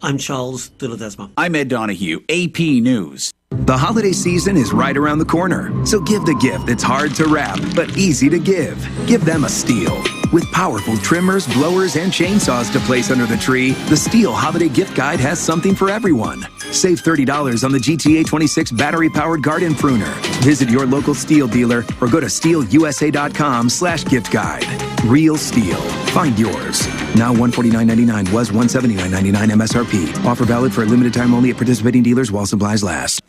I'm Charles de Ledesma. I'm Ed Donahue, AP News. The holiday season is right around the corner, so give the gift that's hard to wrap but easy to give. Give them a STIHL. With powerful trimmers, blowers, and chainsaws to place under the tree, the STIHL Holiday Gift Guide has something for everyone. Save $30 on the GTA 26 battery-powered garden pruner. Visit your local STIHL dealer or go to stihlusa.com/gift guide. Real STIHL. Find yours. Now $149.99 was $179.99 MSRP. Offer valid for a limited time only at participating dealers while supplies last.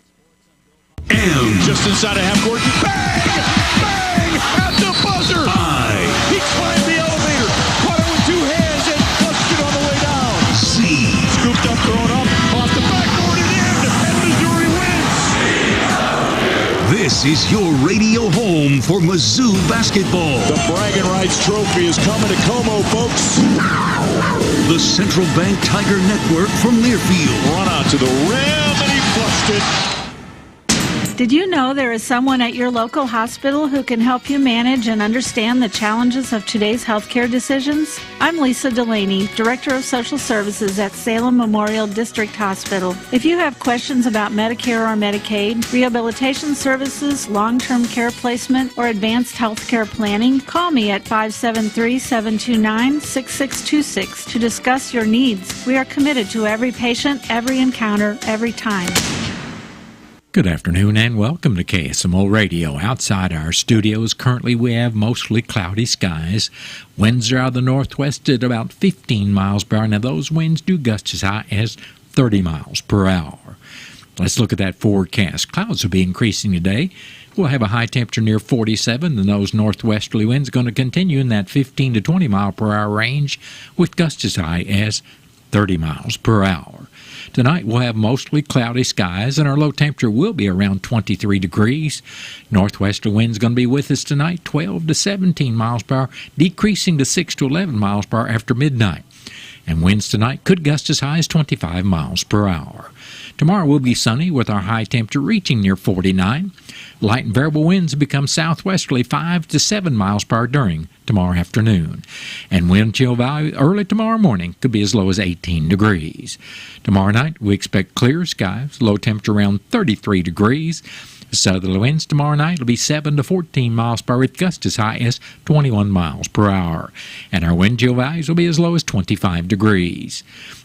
And just inside of half court, bang! Bang! At the buzzer! He climbed the elevator, caught it with two hands, and clutched it on the way down. Scooped up, thrown up, off the backboard and in, and Missouri wins! This is your radio home for Mizzou basketball. The Bragging Rights Trophy is coming to Como, folks. The Central Bank Tiger Network from Learfield. Run out to the rim, and he flushed it. Did you know there is someone at your local hospital who can help you manage and understand the challenges of today's healthcare decisions? I'm Lisa Delaney, Director of Social Services at Salem Memorial District Hospital. If you have questions about Medicare or Medicaid, rehabilitation services, long-term care placement, or advanced healthcare planning, call me at 573-729-6626 to discuss your needs. We are committed to every patient, every encounter, every time. Good afternoon and welcome to KSMO Radio. Outside our studios, currently we have mostly cloudy skies. Winds are out of the northwest at about 15 miles per hour. Now those winds do gust as high as 30 miles per hour. Let's look at that forecast. Clouds will be increasing today. We'll have a high temperature near 47, and those northwesterly winds are going to continue in that 15 to 20 mile per hour range with gusts as high as 30 miles per hour. Tonight we'll have mostly cloudy skies, and our low temperature will be around 23 degrees. Northwesterly winds going to be with us tonight, 12 to 17 miles per hour, decreasing to 6 to 11 miles per hour after midnight. And winds tonight could gust as high as 25 miles per hour. Tomorrow will be sunny with our high temperature reaching near 49. Light and variable winds become southwesterly 5 to 7 miles per hour during tomorrow afternoon. And wind chill value early tomorrow morning could be as low as 18 degrees. Tomorrow night we expect clear skies, low temperature around 33 degrees. Southerly winds tomorrow night will be 7 to 14 miles per hour with gusts as high as 21 miles per hour. And our wind chill values will be as low as 25 degrees.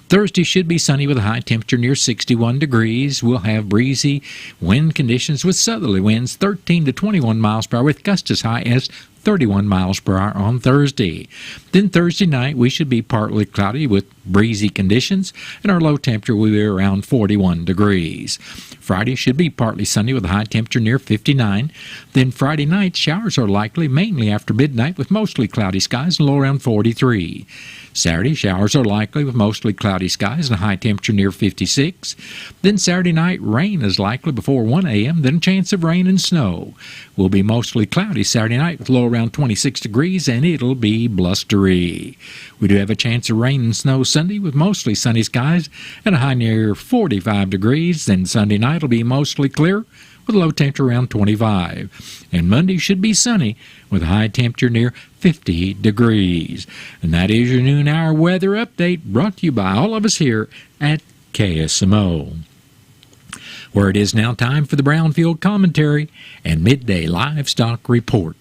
Thursday should be sunny with a high temperature near 61 degrees. We'll have breezy wind conditions with southerly winds 13 to 21 miles per hour with gusts as high as 31 miles per hour on Thursday. Then Thursday night we should be partly cloudy with breezy conditions, and our low temperature will be around 41 degrees. Friday should be partly sunny with a high temperature near 59. Then Friday night showers are likely mainly after midnight with mostly cloudy skies and low around 43. Saturday showers are likely with mostly cloudy skies and a high temperature near 56. Then Saturday night rain is likely before 1 a.m., then a chance of rain and snow. Will be mostly cloudy Saturday night with low around 26 degrees, and it'll be blustery. We do have a chance of rain and snow Sunday with mostly sunny skies and a high near 45 degrees. Then Sunday night will be mostly clear with a low temperature around 25. And Monday should be sunny with a high temperature near 50 degrees. And that is your noon hour weather update brought to you by all of us here at KSMO. Where it is now time for the Brownfield Commentary and Midday Livestock Report.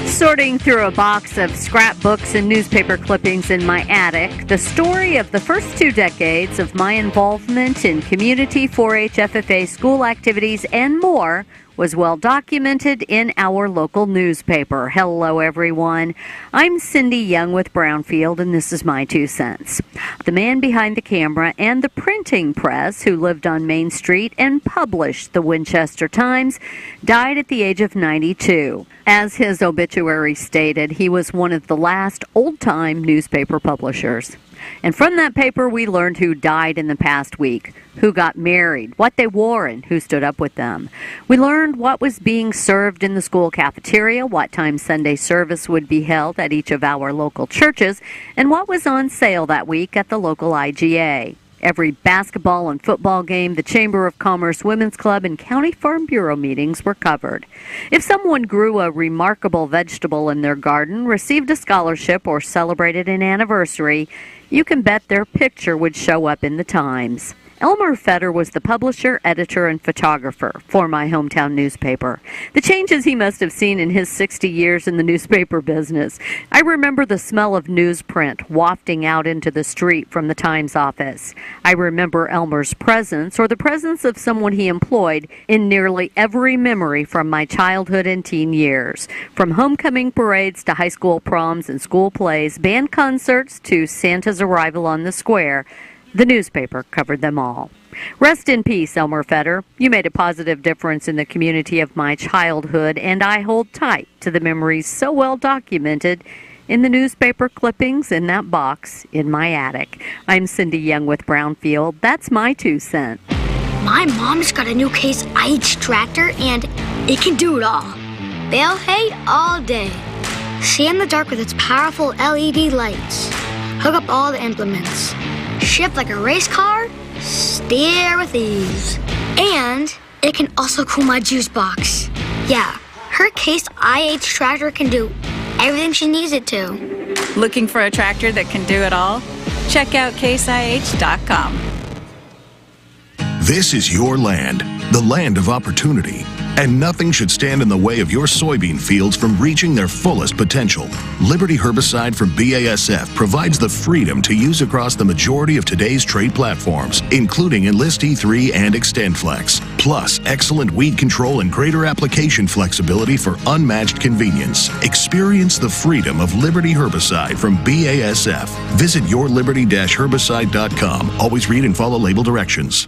Sorting through a box of scrapbooks and newspaper clippings in my attic, the story of the first 2 decades of my involvement in community 4-H FFA school activities and more was well documented in our local newspaper. Hello, everyone. I'm Cindy Young with Brownfield, and this is my 2 cents. The man behind the camera and the printing press who lived on Main Street and published the Winchester Times died at the age of 92. As his obituary stated, he was one of the last old-time newspaper publishers. And from that paper, we learned who died in the past week, who got married, what they wore, and who stood up with them. We learned what was being served in the school cafeteria, what time Sunday service would be held at each of our local churches, and what was on sale that week at the local IGA. Every basketball and football game, the Chamber of Commerce Women's Club, and County Farm Bureau meetings were covered. If someone grew a remarkable vegetable in their garden, received a scholarship, or celebrated an anniversary, you can bet their picture would show up in the Times. Elmer Fetter was the publisher, editor, and photographer for my hometown newspaper. The changes he must have seen in his 60 years in the newspaper business. I remember the smell of newsprint wafting out into the street from the Times office. I remember Elmer's presence, or the presence of someone he employed, in nearly every memory from my childhood and teen years. From homecoming parades to high school proms and school plays, band concerts to Santa's arrival on the square, the newspaper covered them all. Rest in peace, Elmer Fetter. You made a positive difference in the community of my childhood, and I hold tight to the memories so well documented in the newspaper clippings in that box in my attic. I'm Cindy Young with Brownfield. That's my 2 cents. My mom's got a new Case IH tractor, and it can do it all. Bale hay all day. See in the dark with its powerful LED lights. Hook up all the implements. Shift like a race car, steer with ease. And it can also cool my juice box. Yeah, her Case IH tractor can do everything she needs it to. Looking for a tractor that can do it all? Check out caseih.com. This is your land, the land of opportunity. And nothing should stand in the way of your soybean fields from reaching their fullest potential. Liberty Herbicide from BASF provides the freedom to use across the majority of today's trait platforms, including Enlist E3 and XtendFlex. Plus, excellent weed control and greater application flexibility for unmatched convenience. Experience the freedom of Liberty Herbicide from BASF. Visit yourliberty-herbicide.com. Always read and follow label directions.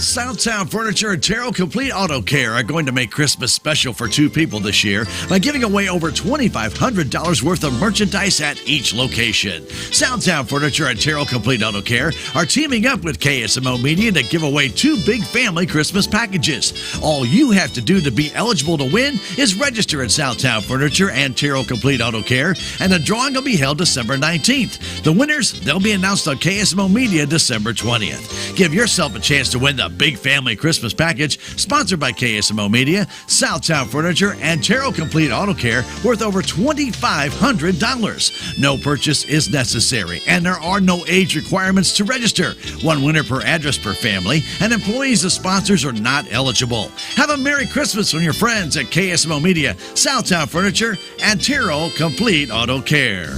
Southtown Furniture and Terrell Complete Auto Care are going to make Christmas special for 2 people this year by giving away over $2,500 worth of merchandise at each location. Southtown Furniture and Terrell Complete Auto Care are teaming up with KSMO Media to give away 2 big family Christmas packages. All you have to do to be eligible to win is register at Southtown Furniture and Terrell Complete Auto Care, and the drawing will be held December 19th. The winners, they'll be announced on KSMO Media December 20th. Give yourself a chance to win the Big Family Christmas Package, sponsored by KSMO Media, Southtown Furniture, and Terrell Complete Auto Care, worth over $2,500. No purchase is necessary, and there are no age requirements to register. 1 winner per address per family, and employees of sponsors are not eligible. Have a Merry Christmas from your friends at KSMO Media, Southtown Furniture, and Terrell Complete Auto Care.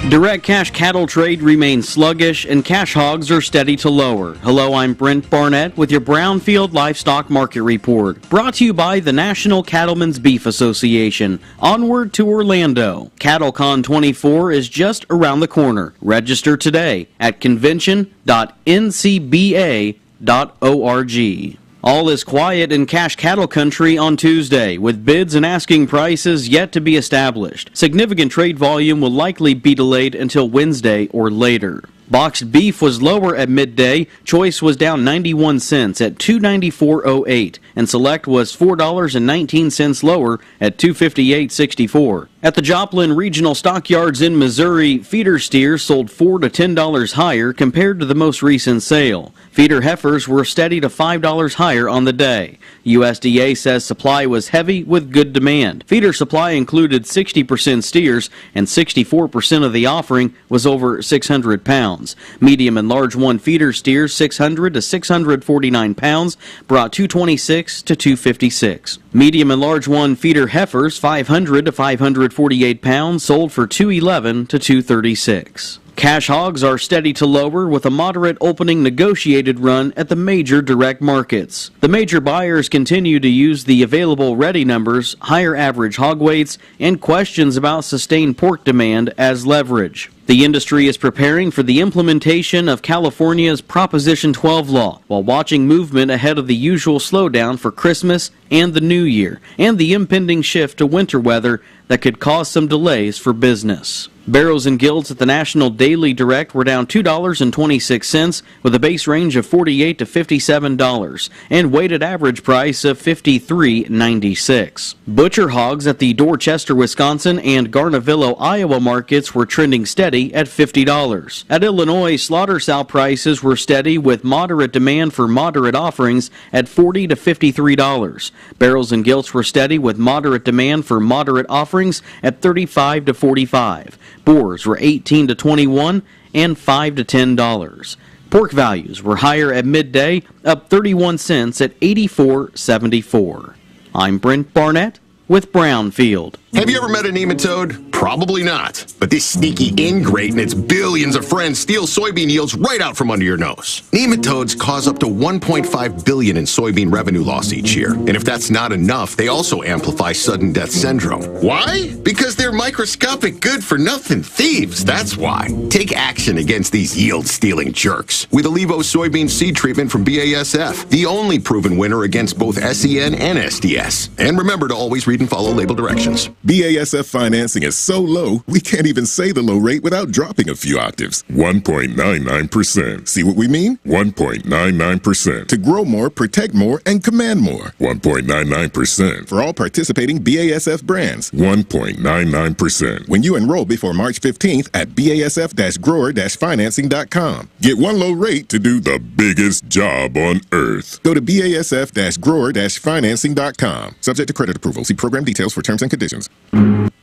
Direct cash cattle trade remains sluggish and cash hogs are steady to lower. Hello, I'm Brent Barnett with your Brownfield Livestock Market Report. Brought to you by the National Cattlemen's Beef Association. Onward to Orlando. CattleCon 24 is just around the corner. Register today at convention.ncba.org. All is quiet in cash cattle country on Tuesday, with bids and asking prices yet to be established. Significant trade volume will likely be delayed until Wednesday or later. Boxed beef was lower at midday. Choice was down 91 cents at $294.08, and Select was $4.19 lower at $258.64. At the Joplin Regional Stockyards in Missouri, feeder steers sold $4 to $10 higher compared to the most recent sale. Feeder heifers were steady to $5 higher on the day. USDA says supply was heavy with good demand. Feeder supply included 60% steers, and 64% of the offering was over 600 pounds. Medium and large 1 feeder steers, 600 to 649 pounds, brought 226 to 256. Medium and large 1 feeder heifers, 500 to 548 pounds, sold for 211 to 236. Cash hogs are steady to lower with a moderate opening negotiated run at the major direct markets. The major buyers continue to use the available ready numbers, higher average hog weights, and questions about sustained pork demand as leverage. The industry is preparing for the implementation of California's Proposition 12 law while watching movement ahead of the usual slowdown for Christmas and the New Year and the impending shift to winter weather that could cause some delays for business. Barrels and gilts at the National Daily Direct were down $2.26 with a base range of $48 to $57 and weighted average price of $53.96. Butcher hogs at the Dorchester, Wisconsin and Garnavillo, Iowa markets were trending steady at $50. At Illinois, slaughter sow prices were steady with moderate demand for moderate offerings at $40 to $53. Barrels and gilts were steady with moderate demand for moderate offerings at $35 to $45. Boars were $18 to $21 and $5 to $10. Pork values were higher at midday, up 31 cents at $84.74. I'm Brent Barnett with Brownfield. Have you ever met a nematode? Probably not. But this sneaky ingrate and its billions of friends steal soybean yields right out from under your nose. Nematodes cause up to $1.5 billion in soybean revenue loss each year. And if that's not enough, they also amplify sudden death syndrome. Why? Because they're microscopic good-for-nothing thieves, that's why. Take action against these yield-stealing jerks with Allevo soybean seed treatment from BASF, the only proven winner against both SEN and SDS. And remember to always read and follow label directions. BASF financing is so low, we can't even say the low rate without dropping a few octaves. 1.99%. See what we mean? 1.99%. To grow more, protect more, and command more. 1.99%. For all participating BASF brands. 1.99%. When you enroll before March 15th at BASF-grower-financing.com. Get one low rate to do the biggest job on earth. Go to BASF-grower-financing.com. Subject to credit approval. See program details for terms and conditions.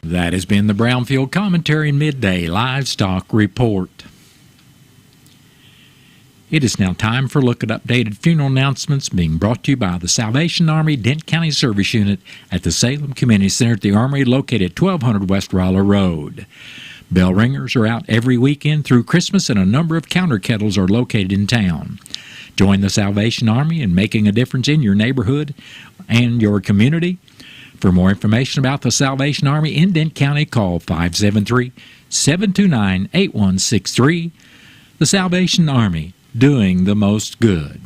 That has been the Brownfield Commentary and Midday Livestock Report. It is now time for a look at updated funeral announcements being brought to you by the Salvation Army Dent County Service Unit at the Salem Community Center at the Armory located at 1200 West Rolla Road. Bell ringers are out every weekend through Christmas and a number of counter kettles are located in town. Join the Salvation Army in making a difference in your neighborhood and your community. For more information about the Salvation Army in Dent County, call 573-729-8163. The Salvation Army, doing the most good.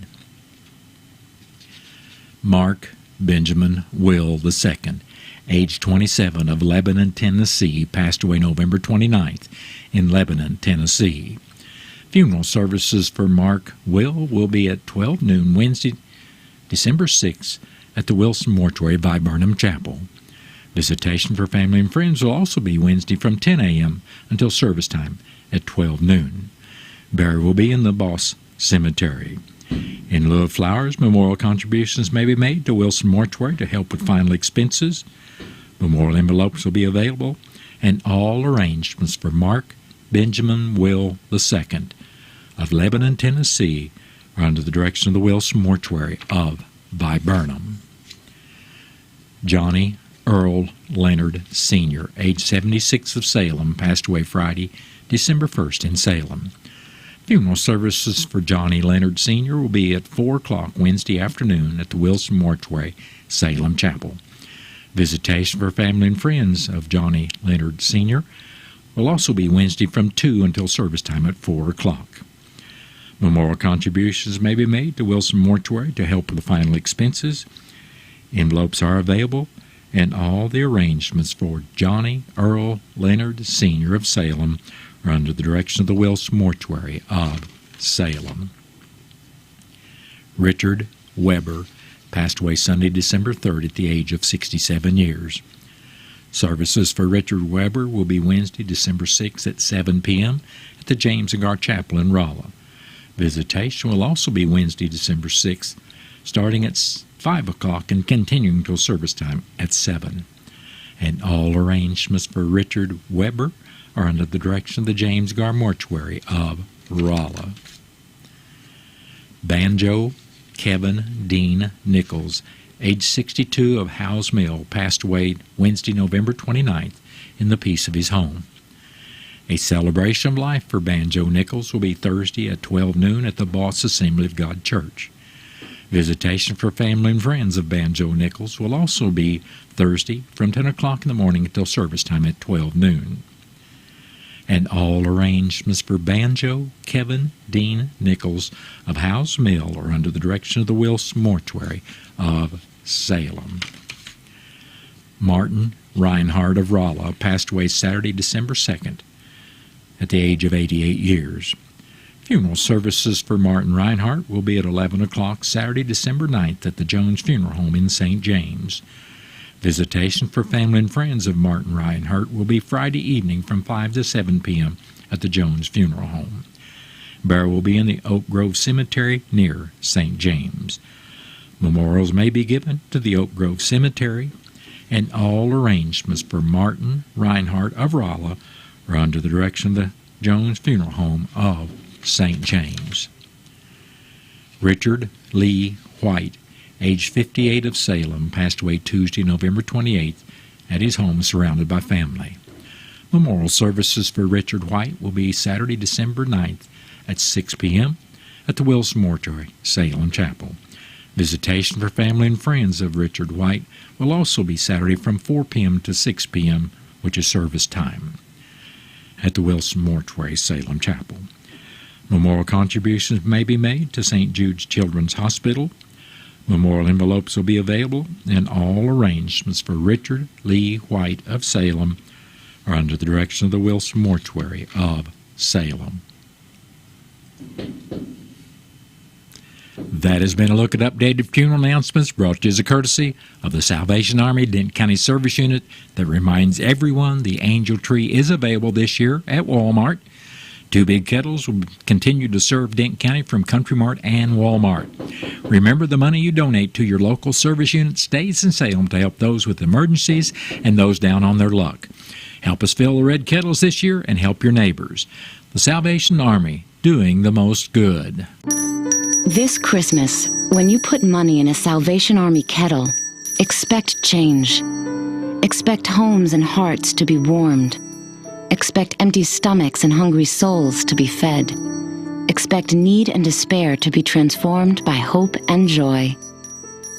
Mark Benjamin Will II, age 27, of Lebanon, Tennessee, passed away November 29th in Lebanon, Tennessee. Funeral services for Mark will be at 12 noon Wednesday, December 6th, at the Wilson Mortuary, Viburnum Chapel. Visitation for family and friends will also be Wednesday from 10 a.m. until service time at 12 noon. Burial will be in the Boss Cemetery. In lieu of flowers, memorial contributions may be made to Wilson Mortuary to help with final expenses. Memorial envelopes will be available, and all arrangements for Mark Benjamin Will II of Lebanon, Tennessee, are under the direction of the Wilson Mortuary of Viburnum. Johnny Earl Leonard Sr., age 76, of Salem, passed away Friday, December 1st in Salem. Funeral services for Johnny Leonard Sr. will be at 4 o'clock Wednesday afternoon at the Wilson Mortuary, Salem Chapel. Visitation for family and friends of Johnny Leonard Sr. will also be Wednesday from 2 until service time at 4 o'clock. Memorial contributions may be made to Wilson Mortuary to help with the final expenses. Envelopes are available, and all the arrangements for Johnny Earl Leonard Sr. of Salem are under the direction of the Wilson Mortuary of Salem. Richard Weber passed away Sunday, December 3rd at the age of 67 years. Services for Richard Weber will be Wednesday, December 6th at 7 p.m. at the James Agar Chapel in Rolla. Visitation will also be Wednesday, December 6th, starting at 5 o'clock and continuing until service time at 7. And all arrangements for Richard Weber are under the direction of the James Gar Mortuary of Rolla. Banjo Kevin Dean Nichols, age 62, of Howes Mill, passed away Wednesday, November 29th in the peace of his home. A celebration of life for Banjo Nichols will be Thursday at 12 noon at the Boss Assembly of God Church. Visitation for family and friends of Banjo Nichols will also be Thursday from 10 o'clock in the morning until service time at 12 noon. and all arrangements for banjo Kevin Dean Nichols of House Mill are under the direction of the Wilson Mortuary of Salem. Martin Reinhardt of Rolla passed away Saturday, December 2nd, at the age of 88 years. Funeral services for Martin Reinhardt will be at 11 o'clock Saturday, December 9th at the Jones Funeral Home in St. James. Visitation for family and friends of Martin Reinhardt will be Friday evening from 5 to 7 p.m. at the Jones Funeral Home. Burial will be in the Oak Grove Cemetery near St. James. Memorials may be given to the Oak Grove Cemetery, and all arrangements for Martin Reinhardt of Rolla are under the direction of the Jones Funeral Home of St. James. Richard Lee White, age 58, of Salem, passed away Tuesday, November 28th, at his home surrounded by family. Memorial services for Richard White will be Saturday, December 9th at 6 p.m. at the Wilson Mortuary, Salem Chapel. Visitation for family and friends of Richard White will also be Saturday from 4 p.m. to 6 p.m., which is service time, at the Wilson Mortuary, Salem Chapel. Memorial contributions may be made to St. Jude's Children's Hospital. Memorial envelopes will be available, and all arrangements for Richard Lee White of Salem are under the direction of the Wilson Mortuary of Salem. That has been a look at updated funeral announcements brought to you as a courtesy of the Salvation Army Denton County Service Unit that reminds everyone the Angel Tree is available this year at Walmart. 2 big kettles will continue to serve Denton County from Country Mart and Walmart. Remember, the money you donate to your local service unit stays in Salem to help those with emergencies and those down on their luck. Help us fill the red kettles this year and help your neighbors. The Salvation Army, doing the most good. This Christmas, when you put money in a Salvation Army kettle, expect change. Expect homes and hearts to be warmed. Expect empty stomachs and hungry souls to be fed. Expect need and despair to be transformed by hope and joy.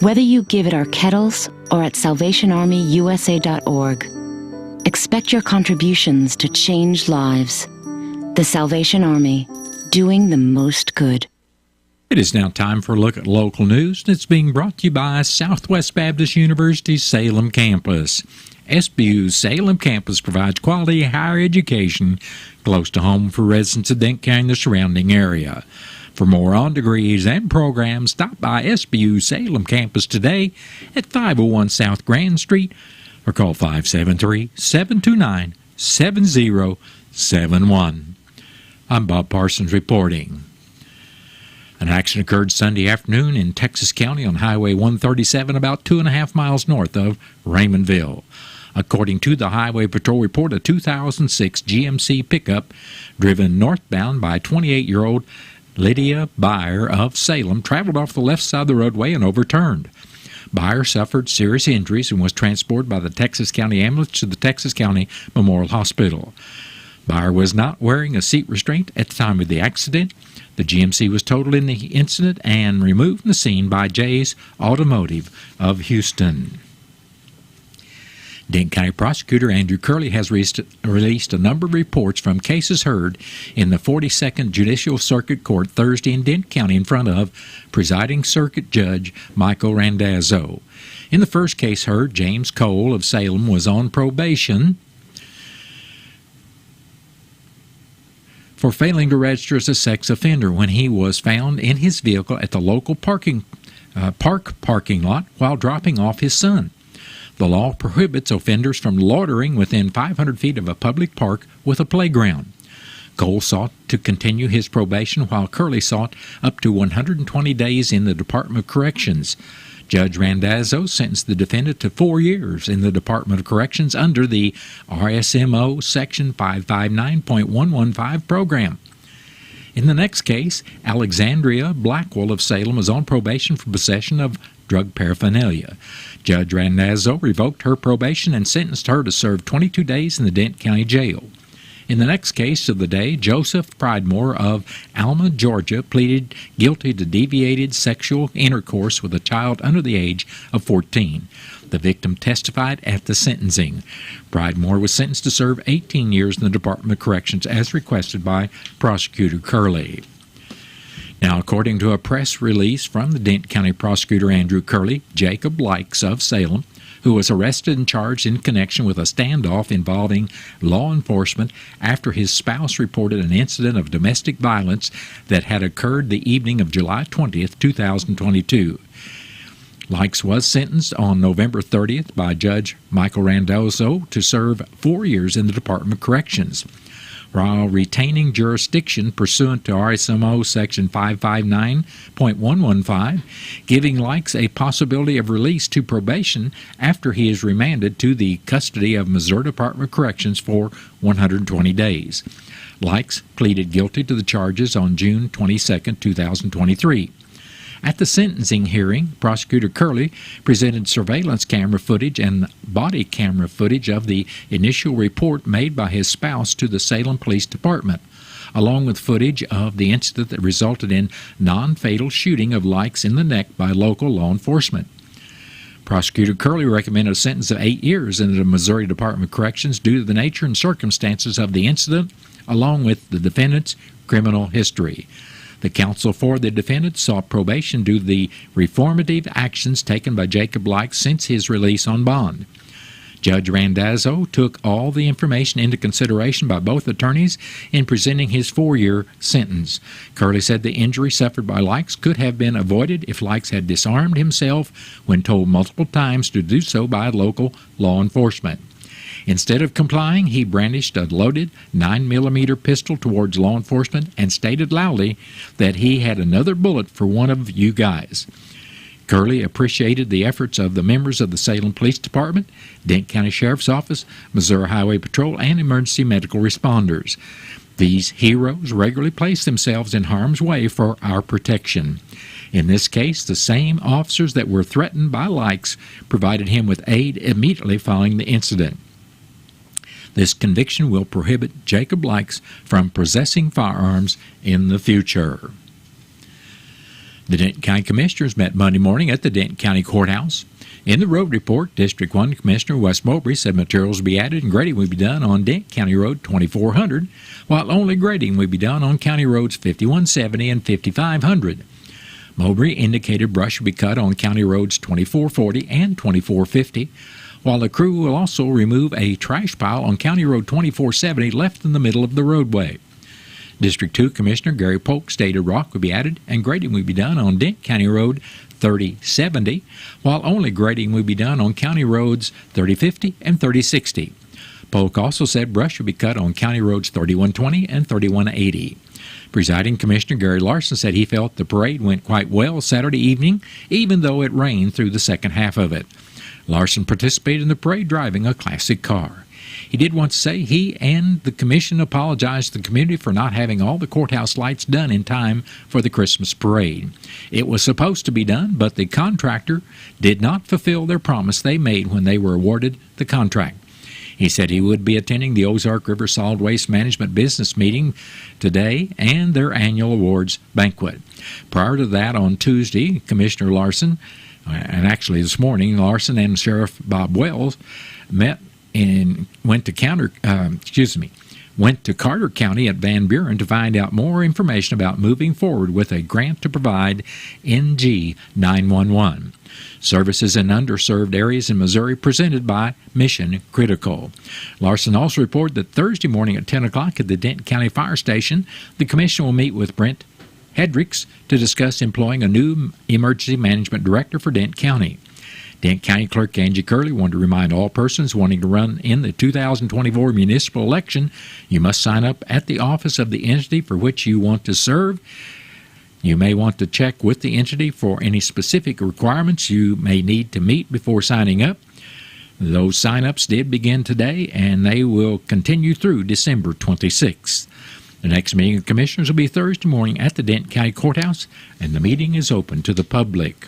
Whether you give at our kettles or at SalvationArmyUSA.org, expect your contributions to change lives. The Salvation Army, doing the most good. It is now time for a look at local news, and it's being brought to you by Southwest Baptist University's Salem campus. SBU's Salem campus provides quality higher education close to home for residents of Denton County and the surrounding area. For more on degrees and programs, stop by SBU's Salem campus today at 501 South Grand Street or call 573-729-7071. I'm Bob Parsons reporting. An accident occurred Sunday afternoon in Texas County on Highway 137 about 2.5 miles north of Raymondville. According to the Highway Patrol report, a 2006 GMC pickup driven northbound by 28-year-old Lydia Byer of Salem traveled off the left side of the roadway and overturned. Byer suffered serious injuries and was transported by the Texas County ambulance to the Texas County Memorial Hospital. Byer was not wearing a seat restraint at the time of the accident. The GMC was totaled in the incident and removed from the scene by Jay's Automotive of Houston. Denton County Prosecutor Andrew Curley has released a number of reports from cases heard in the 42nd Judicial Circuit Court Thursday in Denton County in front of presiding circuit judge Michael Randazzo. In the first case heard, James Cole of Salem was on probation for failing to register as a sex offender when he was found in his vehicle at the local park parking lot while dropping off his son. The law prohibits offenders from loitering within 500 feet of a public park with a playground. Cole sought to continue his probation while Curley sought up to 120 days in the Department of Corrections. Judge Randazzo sentenced the defendant to 4 years in the Department of Corrections under the RSMO Section 559.115 program. In the next case, Alexandria Blackwell of Salem was on probation for possession of drug paraphernalia. Judge Randazzo revoked her probation and sentenced her to serve 22 days in the Denton County Jail. In the next case of the day, Joseph Pridemore of Alma, Georgia, pleaded guilty to deviated sexual intercourse with a child under the age of 14. The victim testified at the sentencing. Pridemore was sentenced to serve 18 years in the Department of Corrections as requested by Prosecutor Curley. Now, according to a press release from the Dent County Prosecutor Andrew Curley, Jacob Likes of Salem, who was arrested and charged in connection with a standoff involving law enforcement after his spouse reported an incident of domestic violence that had occurred the evening of July 20th, 2022. Likes was sentenced on November 30th by Judge Michael Randazzo to serve 4 years in the Department of Corrections. While retaining jurisdiction pursuant to KSMO Section 559.115, giving Likes a possibility of release to probation after he is remanded to the custody of Missouri Department of Corrections for 120 days. Likes pleaded guilty to the charges on June 22, 2023. At the sentencing hearing, Prosecutor Curley presented surveillance camera footage and body camera footage of the initial report made by his spouse to the Salem Police Department, along with footage of the incident that resulted in non-fatal shooting of Likes in the neck by local law enforcement. Prosecutor Curley recommended a sentence of 8 years in the Missouri Department of Corrections due to the nature and circumstances of the incident, along with the defendant's criminal history. The counsel for the defendant sought probation due to the reformative actions taken by Jacob Likes since his release on bond. Judge Randazzo took all the information into consideration by both attorneys in presenting his 4-year sentence. Curley said the injury suffered by Likes could have been avoided if Likes had disarmed himself when told multiple times to do so by local law enforcement. Instead of complying, he brandished a loaded 9mm pistol towards law enforcement and stated loudly that he had another bullet for one of you guys. Curley appreciated the efforts of the members of the Salem Police Department, Dent County Sheriff's Office, Missouri Highway Patrol, and emergency medical responders. These heroes regularly place themselves in harm's way for our protection. In this case, the same officers that were threatened by Likes provided him with aid immediately following the incident. This conviction will prohibit Jacob Likes from possessing firearms in the future. The Denton County Commissioners met Monday morning at the Denton County Courthouse. In the road report, District 1 Commissioner Wes Mowbray said materials will be added and grading will be done on Denton County Road 2400, while only grading will be done on County Roads 5170 and 5500. Mowbray indicated brush will be cut on County Roads 2440 and 2450, while the crew will also remove a trash pile on County Road 2470 left in the middle of the roadway. District 2 Commissioner Gary Polk stated rock will be added and grading will be done on Dent County Road 3070, while only grading will be done on County Roads 3050 and 3060. Polk also said brush will be cut on County Roads 3120 and 3180. Presiding Commissioner Gary Larson said he felt the parade went quite well Saturday evening, even though it rained through the second half of it. Larson participated in the parade driving a classic car. He did want to say he and the commission apologized to the community for not having all the courthouse lights done in time for the Christmas parade. It was supposed to be done, but the contractor did not fulfill their promise they made when they were awarded the contract. He said he would be attending the Ozark River Solid Waste Management Business Meeting today and their annual awards banquet. Prior to that, on Tuesday, Commissioner Larson, and actually this morning, Larson and Sheriff Bob Wells met and went to Carter County at Van Buren to find out more information about moving forward with a grant to provide NG 911 services in underserved areas in Missouri presented by Mission Critical. Larson also reported that Thursday morning at 10 o'clock at the Denton County Fire Station, the commission will meet with Brent Hedricks to discuss employing a new emergency management director for Denton County. Denton County Clerk Angie Curley wanted to remind all persons wanting to run in the 2024 municipal election, you must sign up at the office of the entity for which you want to serve. You may want to check with the entity for any specific requirements you may need to meet before signing up. Those sign-ups did begin today, and they will continue through December 26th. The next meeting of commissioners will be Thursday morning at the Denton County Courthouse, and the meeting is open to the public.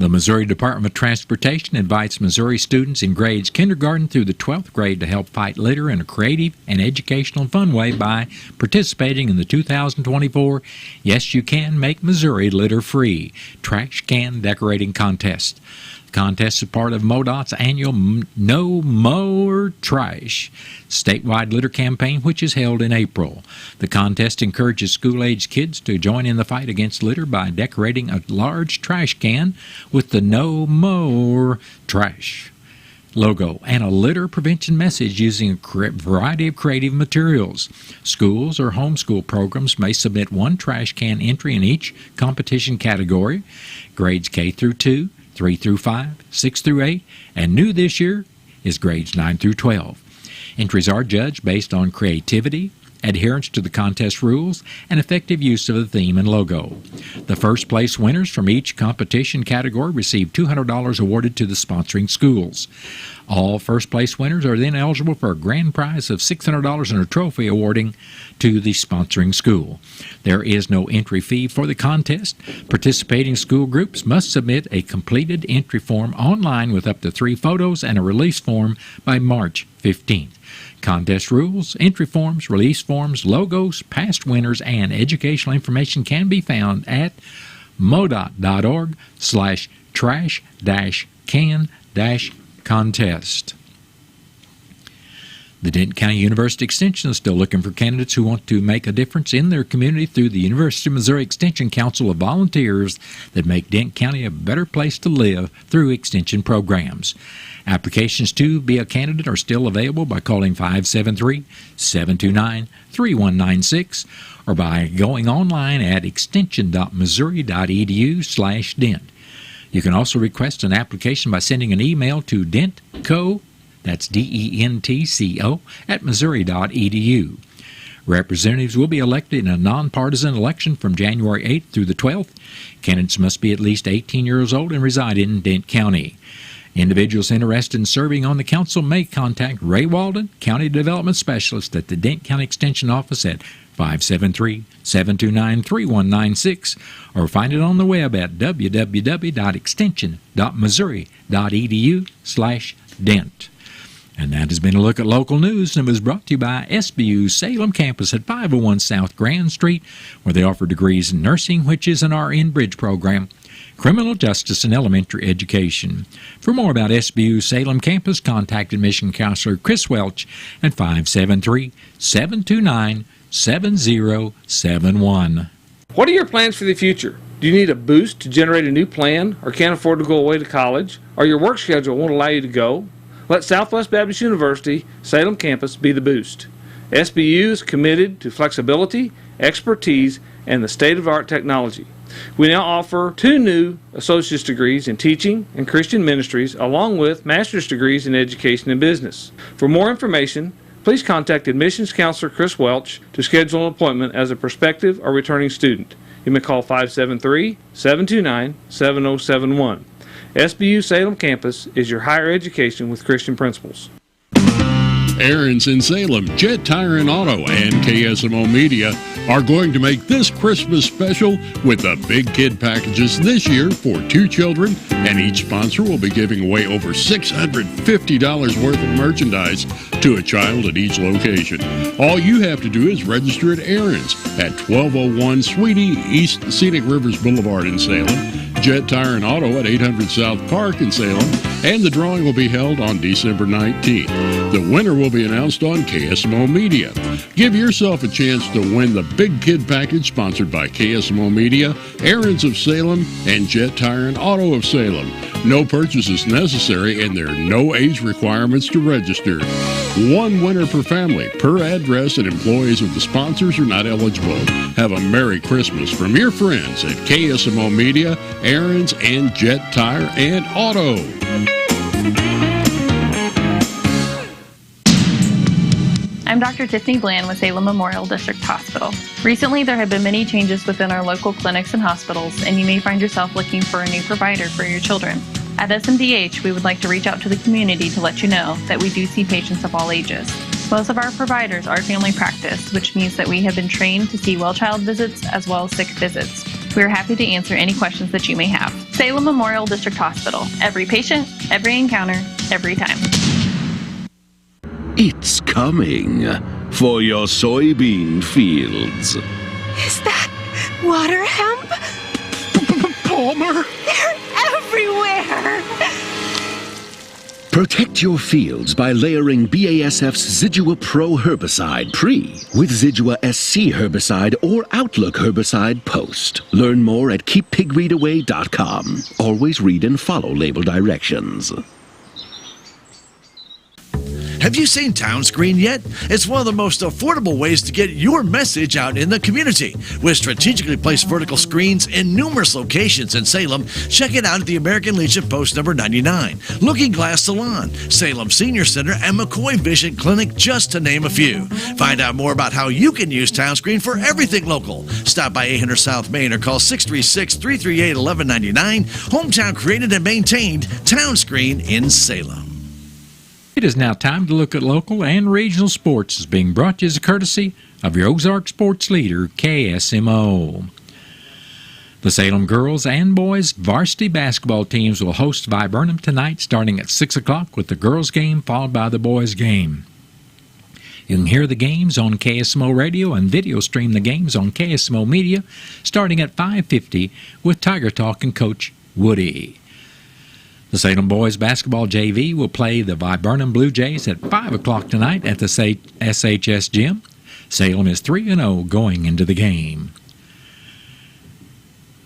The Missouri Department of Transportation invites Missouri students in grades kindergarten through the 12th grade to help fight litter in a creative and educational and fun way by participating in the 2024 Yes You Can Make Missouri Litter-Free Trash Can Decorating Contest. The contest is part of MoDOT's annual No More Trash statewide litter campaign, which is held in April. The contest encourages school-age kids to join in the fight against litter by decorating a large trash can with the No More Trash logo and a litter prevention message using a variety of creative materials. Schools or homeschool programs may submit one trash can entry in each competition category. Grades K through 2, 3 through 5, 6 through 8, and new this year is grades 9 through 12. Entries are judged based on creativity, adherence to the contest rules, and effective use of the theme and logo. The first place winners from each competition category receive $200 awarded to the sponsoring schools. All first place winners are then eligible for a grand prize of $600 and a trophy awarding to the sponsoring school. There is no entry fee for the contest. Participating school groups must submit a completed entry form online with up to 3 photos and a release form by March 15th. Contest rules, entry forms, release forms, logos, past winners, and educational information can be found at modot.org/trash-can-contest. The Denton County University Extension is still looking for candidates who want to make a difference in their community through the University of Missouri Extension Council of volunteers that make Denton County a better place to live through extension programs. Applications to be a candidate are still available by calling 573-729-3196 or by going online at extension.missouri.edu/dent. You can also request an application by sending an email to dentco, that's DENTCO, at missouri.edu. Representatives will be elected in a nonpartisan election from January 8th through the 12th. Candidates must be at least 18 years old and reside in Dent County. Individuals interested in serving on the council may contact Ray Walden, County Development Specialist at the Dent County Extension Office at 573-729-3196 or find it on the web at www.extension.missouri.edu/dent. And that has been a look at local news, and it was brought to you by SBU Salem Campus at 501 South Grand Street, where they offer degrees in nursing, which is an RN Bridge program, criminal justice, and elementary education. For more about SBU Salem Campus, contact admission counselor Chris Welch at 573-729-7071. What are your plans for the future? Do you need a boost to generate a new plan, or can't afford to go away to college, or your work schedule won't allow you to go? Let Southwest Baptist University Salem Campus be the boost. SBU is committed to flexibility, expertise, and the state-of-the-art technology. We now offer 2 new associate's degrees in teaching and Christian ministries, along with master's degrees in education and business. For more information, please contact admissions counselor Chris Welch to schedule an appointment as a prospective or returning student. You may call 573-729-7071. SBU Salem Campus is your higher education with Christian principles. Aaron's in Salem, Jet Tire and Auto, and KSMO Media are going to make this Christmas special with the big kid packages this year for 2 children, and each sponsor will be giving away over $650 worth of merchandise to a child at each location. All you have to do is register at Aaron's at 1201 Sweetie East Scenic Rivers Boulevard in Salem, Jet Tire and Auto at 800 South Park in Salem, and the drawing will be held on December 19th. The winner will be announced on KSMO Media. Give yourself a chance to win the Big Kid Package sponsored by KSMO Media, Aaron's of Salem, and Jet Tire and Auto of Salem. No purchase is necessary, and there are no age requirements to register. 1 winner per family, per address, and employees of the sponsors are not eligible. Have a Merry Christmas from your friends at KSMO Media, Aaron's, and Jet Tire and Auto. I'm Dr. Tiffany Bland with Salem Memorial District Hospital. Recently, there have been many changes within our local clinics and hospitals, and you may find yourself looking for a new provider for your children. At SMDH, we would like to reach out to the community to let you know that we do see patients of all ages. Most of our providers are family practice, which means that we have been trained to see well child visits as well as sick visits. We are happy to answer any questions that you may have. Salem Memorial District Hospital. Every patient, every encounter, every time. It's coming for your soybean fields. Is that water hemp? Palmer? They're everywhere! Protect your fields by layering BASF's Zidua Pro herbicide pre with Zidua SC herbicide or Outlook herbicide post. Learn more at keeppigweedaway.com. Always read and follow label directions. Have you seen Town Screen yet? It's one of the most affordable ways to get your message out in the community. With strategically placed vertical screens in numerous locations in Salem, check it out at the American Legion Post number 99, Looking Glass Salon, Salem Senior Center, and McCoy Vision Clinic, just to name a few. Find out more about how you can use Town Screen for everything local. Stop by 800 South Main or call 636-338-1199. Hometown created and maintained, Town Screen in Salem. It is now time to look at local and regional sports, as being brought to you as a courtesy of your Ozark sports leader, KSMO. The Salem girls and boys varsity basketball teams will host Viburnum tonight starting at 6 o'clock with the girls' game followed by the boys' game. You can hear the games on KSMO Radio and video stream the games on KSMO Media starting at 5:50 with Tiger Talk and Coach Woody. The Salem boys basketball JV will play the Viburnum Blue Jays at 5 o'clock tonight at the SHS Gym. Salem is 3-0 going into the game.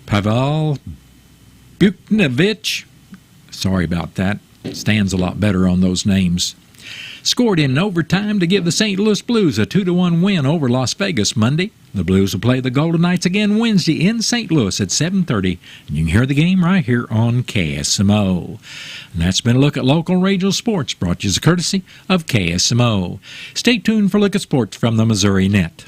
Pavel Buknovich, sorry about that, stands a lot better on those names, scored in overtime to give the St. Louis Blues a 2-1 win over Las Vegas Monday. The Blues will play the Golden Knights again Wednesday in St. Louis at 7:30. And you can hear the game right here on KSMO. And that's been a look at local regional sports brought to you as a courtesy of KSMO. Stay tuned for a look at sports from the Missouri Net.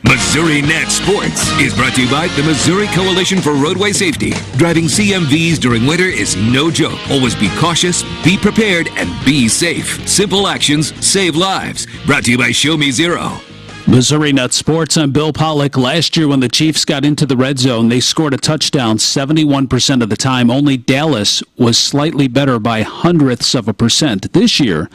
Missouri Net Sports is brought to you by the Missouri Coalition for Roadway Safety. Driving CMVs during winter is no joke. Always be cautious, be prepared, and be safe. Simple actions save lives. Brought to you by Show Me Zero. Missouri Net Sports, I'm Bill Pollock. Last year when the Chiefs got into the red zone, they scored a touchdown 71% of the time. Only Dallas was slightly better by hundredths of a percent. This year,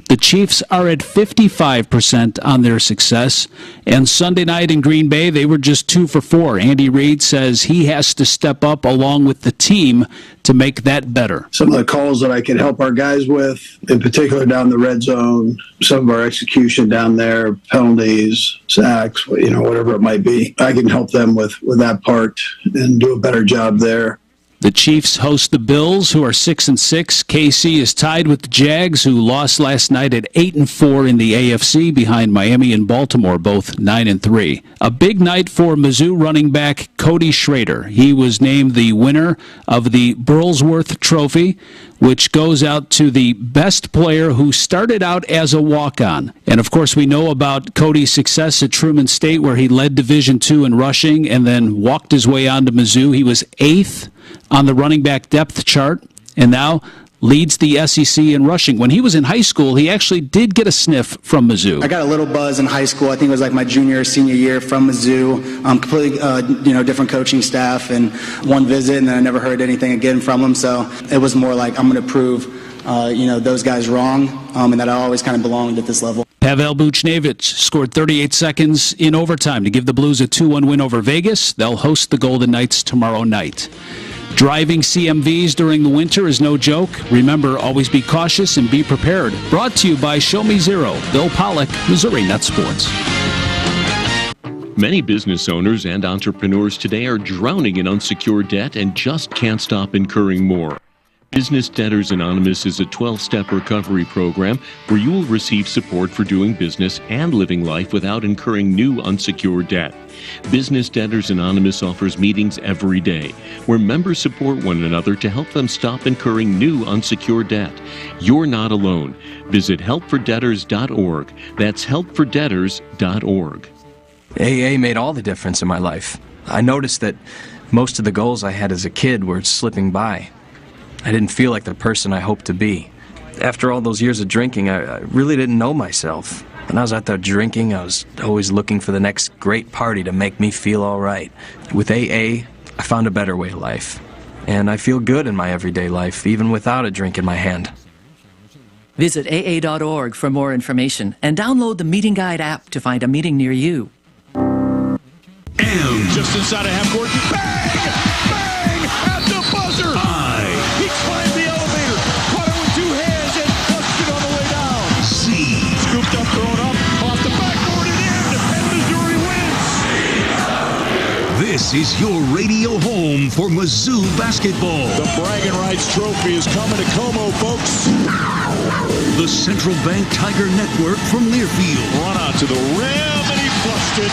the Chiefs are at 55% on their success. And Sunday night in Green Bay, they were just 2 for 4. Andy Reid says he has to step up along with the team to make that better. Some of the calls that I can help our guys with, in particular down the red zone, some of our execution down there, penalties, sacks, whatever it might be. I can help them with that part and do a better job there. The Chiefs host the Bills, who are 6-6. KC is tied with the Jags, who lost last night at 8-4 in the AFC, behind Miami and Baltimore, both 9-3. A big night for Mizzou running back Cody Schrader. He was named the winner of the Burlsworth Trophy, which goes out to the best player who started out as a walk-on. And of course, we know about Cody's success at Truman State, where he led Division II in rushing and then walked his way on to Mizzou. He was 8th on the running back depth chart, and now leads the SEC in rushing. When he was in high school, he actually did get a sniff from Mizzou. I got a little buzz in high school. I think it was like my junior or senior year from Mizzou. Completely, different coaching staff, and one visit, and then I never heard anything again from him. So it was more like I'm going to prove, those guys wrong, and that I always kind of belonged at this level. Pavel Buchnevich scored 38 seconds in overtime to give the Blues a 2-1 win over Vegas. They'll host the Golden Knights tomorrow night. Driving CMVs during the winter is no joke. Remember, always be cautious and be prepared. Brought to you by Show Me Zero. Bill Pollock, Missouri Net Sports. Many business owners and entrepreneurs today are drowning in unsecured debt and just can't stop incurring more. Business Debtors Anonymous is a 12-step recovery program where you will receive support for doing business and living life without incurring new unsecured debt. Business Debtors Anonymous offers meetings every day where members support one another to help them stop incurring new unsecured debt. You're not alone. Visit helpfordebtors.org. That's helpfordebtors.org. AA made all the difference in my life. I noticed that most of the goals I had as a kid were slipping by. I didn't feel like the person I hoped to be. After all those years of drinking, I really didn't know myself. When I was out there drinking, I was always looking for the next great party to make me feel all right. With AA, I found a better way of life. And I feel good in my everyday life, even without a drink in my hand. Visit AA.org for more information and download the Meeting Guide app to find a meeting near you. M. Just inside of half court. Bang! Bang! At the buzzer! I. He climbed the elevator, caught it with two hands, and flushed it on the way down. C. Scooped up, thrown up, off the backboard and in, and Missouri wins! This is your radio home for Mizzou basketball. The Bragging Rights Trophy is coming to Como, folks. The Central Bank Tiger Network from Learfield. Run out to the rim, and he flushed it.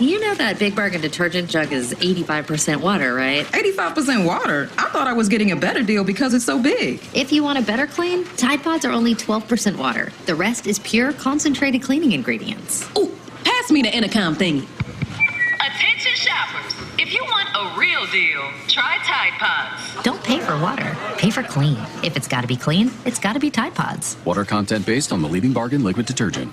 You know that Big Bargain detergent jug is 85% water, right? 85% water? I thought I was getting a better deal because it's so big. If you want a better clean, Tide Pods are only 12% water. The rest is pure, concentrated cleaning ingredients. Ooh, pass me the intercom thingy. Attention shoppers. If you want a real deal, try Tide Pods. Don't pay for water. Pay for clean. If it's got to be clean, it's got to be Tide Pods. Water content based on the leading bargain liquid detergent.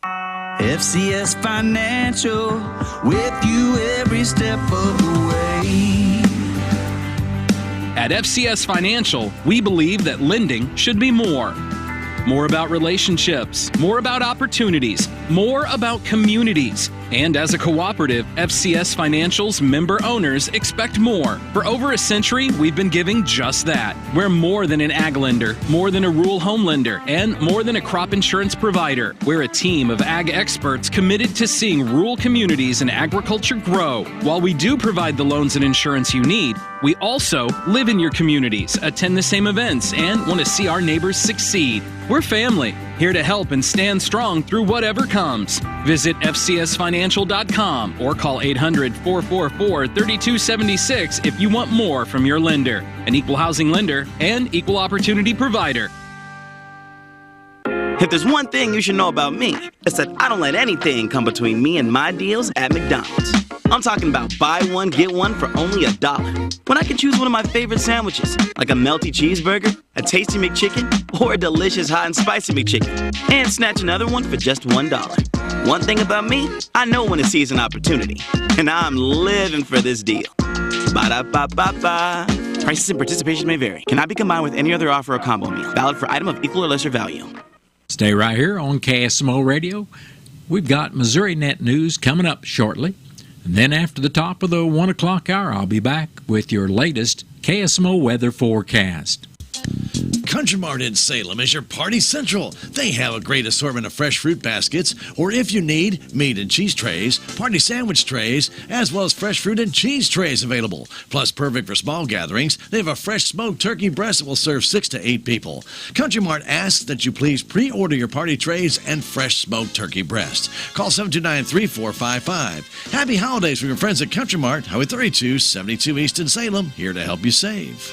FCS Financial, with you every step of the way. At FCS Financial, we believe that lending should be more. More about relationships, more about opportunities, more about communities. And as a cooperative, FCS Financial's member owners expect more. For over a century, we've been giving just that. We're more than an ag lender, more than a rural home lender, and more than a crop insurance provider. We're a team of ag experts committed to seeing rural communities and agriculture grow. While we do provide the loans and insurance you need, we also live in your communities, attend the same events, and want to see our neighbors succeed. We're family, here to help and stand strong through whatever comes. Visit FCSFinancial.com or call 800-444-3276 if you want more from your lender, an equal housing lender and equal opportunity provider. If there's one thing you should know about me, it's that I don't let anything come between me and my deals at McDonald's. I'm talking about buy one, get one for only $1. When I can choose one of my favorite sandwiches, like a melty cheeseburger, a tasty McChicken, or a delicious hot and spicy McChicken, and snatch another one for just $1. One thing about me, I know when to seize an opportunity, and I'm living for this deal. Ba-da-ba-ba-ba. Prices and participation may vary. Cannot be combined with any other offer or combo meal. Valid for item of equal or lesser value. Stay right here on KSMO Radio. We've got Missouri Net News coming up shortly. And then after the top of the 1 o'clock hour, I'll be back with your latest KSMO weather forecast. Country Mart in Salem is your party central. They have a great assortment of fresh fruit baskets, or if you need, meat and cheese trays, party sandwich trays, as well as fresh fruit and cheese trays available. Plus, perfect for small gatherings, they have a fresh smoked turkey breast that will serve 6 to 8 people. Country Mart asks that you please pre-order your party trays and fresh smoked turkey breast. Call 729-3455. Happy holidays from your friends at Country Mart, Highway 32, 72 East in Salem, here to help you save.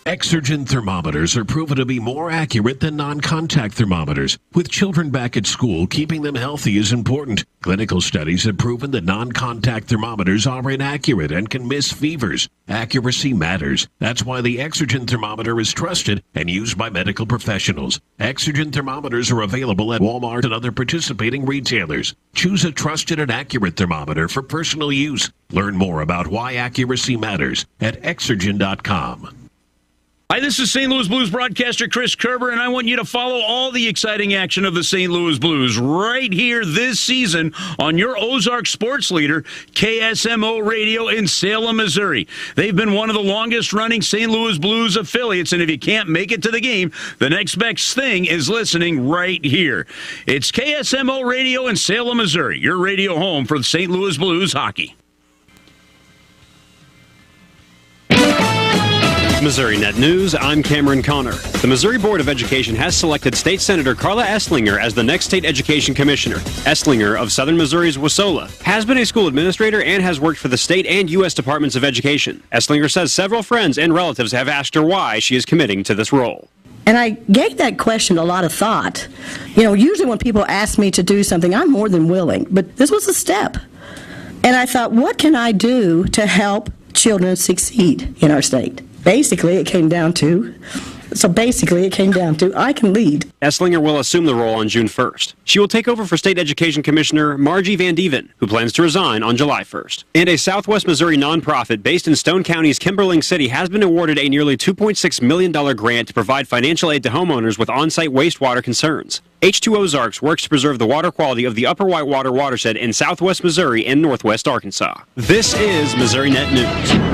Exergen thermometers are proven to be more accurate than non-contact thermometers. With children back at school, keeping them healthy is important. Clinical studies have proven that non-contact thermometers are inaccurate and can miss fevers. Accuracy matters. That's why the Exergen thermometer is trusted and used by medical professionals. Exergen thermometers are available at Walmart and other participating retailers. Choose a trusted and accurate thermometer for personal use. Learn more about why accuracy matters at Exergen.com. Hi, this is St. Louis Blues broadcaster Chris Kerber, and I want you to follow all the exciting action of the St. Louis Blues right here this season on your Ozark sports leader, KSMO Radio in Salem, Missouri. They've been one of the longest-running St. Louis Blues affiliates, and if you can't make it to the game, the next best thing is listening right here. It's KSMO Radio in Salem, Missouri, your radio home for the St. Louis Blues hockey. Missouri Net News, I'm Cameron Connor. The Missouri Board of Education has selected State Senator Carla Esslinger as the next State Education Commissioner. Esslinger of Southern Missouri's Wasola has been a school administrator and has worked for the state and U.S. Departments of Education. Esslinger says several friends and relatives have asked her why she is committing to this role. And I gave that question a lot of thought. You know, usually when people ask me to do something, I'm more than willing, but this was a step. And I thought, what can I do to help children succeed in our state? Basically, it came down to So basically, it came down to I can lead. Esslinger will assume the role on June 1st. She will take over for State Education Commissioner Margie Van Dieven, who plans to resign on July 1st. And a Southwest Missouri nonprofit based in Stone County's Kimberling City has been awarded a nearly $2.6 million grant to provide financial aid to homeowners with on-site wastewater concerns. H2 Ozarks works to preserve the water quality of the Upper Whitewater watershed in southwest Missouri and northwest Arkansas. This is Missouri Net News.